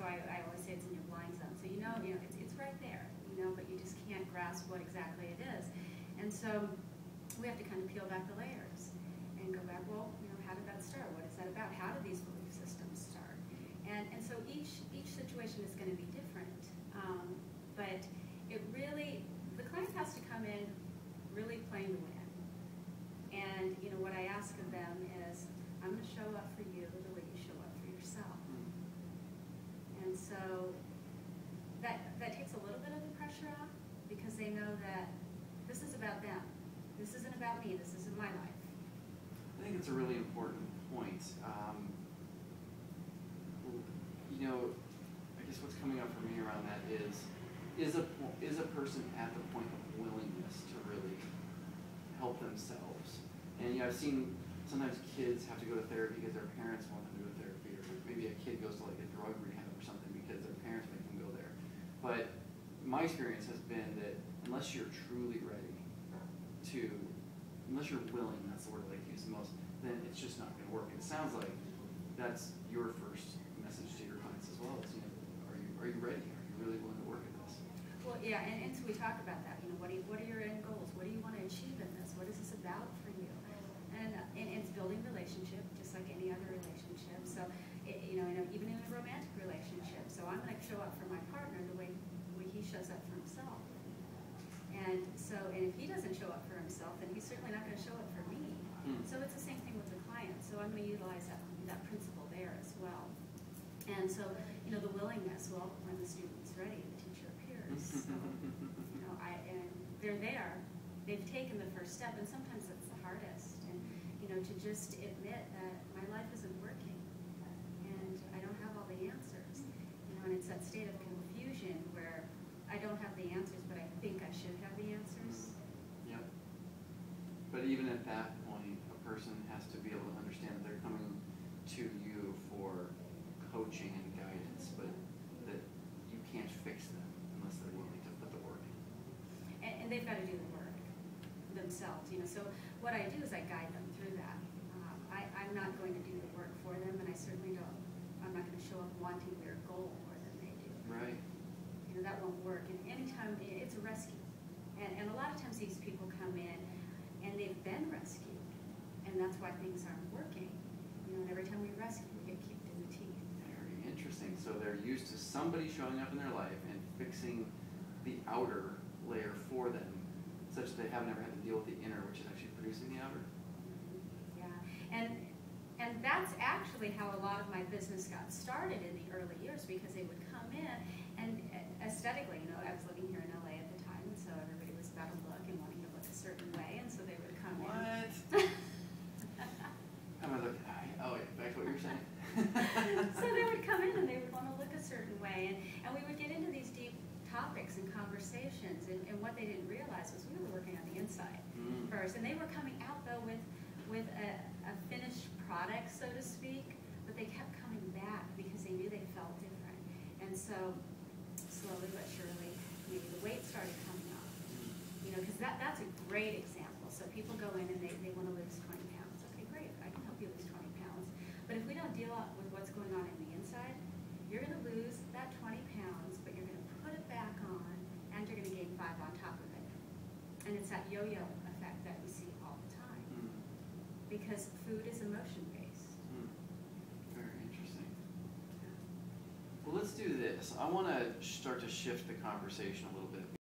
so I always say it's in your blind zone. So you know it's right there, but you just can't grasp what exactly it is. And so we have to kind of peel back the layers and go back, well, how did that start? What is that about? How did these belief systems start? And so each situation is going to be different. But it really, the client has to come in really playing to win. And what I ask of them is, I'm going to show up for you the way you show up for yourself. And so that takes a little bit of the pressure off, because they know that this is about them. This isn't about me. This isn't my life. I think it's a really important point. I guess what's coming up for me around that is a person at the point of willingness to really help themselves. And I've seen sometimes kids have to go to therapy because their parents want them to go to therapy, or maybe a kid goes to like a drug rehab or something because their parents make them go there. But my experience has been that unless you're truly ready unless you're willing, that's the word I like to use the most, then it's just not going to work. It sounds like that's your first message to your clients as well. Is, are you ready? Are you really willing to work at this? Well, yeah, and so we talk about that. What are your end goals? What do you want to achieve in this? What is this about for you? And it's building relationship, just like any other relationship. So, even in a romantic relationship. So I'm going to show up for my partner the way he shows up for himself. And if he doesn't show up for himself, then he's certainly not going to show up for me. So it's the same thing with the client. So I'm going to utilize that principle there as well. And so, the willingness, well, when the student's ready, the teacher appears. So, and they're there. They've taken the first step, and sometimes it's the hardest. And, to just admit that my life isn't working, and I don't have all the answers. And it's that state of confusion where I don't have the answers, but I think I should have the answers. Yep. But even at that point, a person has to be able to understand that they're coming to you for coaching and guidance, but that you can't fix them unless they're willing to put the work in. And they've got to do the work themselves. So what I do is I guide them through that. I'm not going to do the work for them, and I certainly don't. I'm not going to show up wanting their goal more than they do. Right. That won't work. And anytime, it's a rescue. And a lot of times these people come in and they've been rescued, and that's why things aren't working. And every time we rescue, we get kicked in the teeth. Very interesting. So they're used to somebody showing up in their life and fixing the outer layer for them, such that they haven't ever had to deal with the inner, which is actually producing the outer. Yeah. And that's actually how a lot of my business got started in the early years, because they would come in and aesthetically, I was living here in LA at the time, and so everybody was about to look and wanting to look a certain way, and so they would come in. What? How am I looking? Oh, wait, back to what you were saying. So they would come in and they would want to look a certain way, and we would get into these deep topics and conversations, and what they didn't realize was we were working on the inside first, and they were coming out though with a finished product, so to speak, but they kept coming back because they knew they felt different. And so slowly but surely, maybe the weight started coming off. Because that's a great example. So people go in and they want to lose 20 pounds. Okay, great, I can help you lose 20 pounds. But if we don't deal with what's going on in the inside, you're going to lose that 20 pounds, but you're going to put it back on, and you're going to gain 5 on top of it. And it's that yo-yo effect that we see all the time. Because food is emotion-based. Very interesting. Well, let's do this. I want to start to shift the conversation a little bit.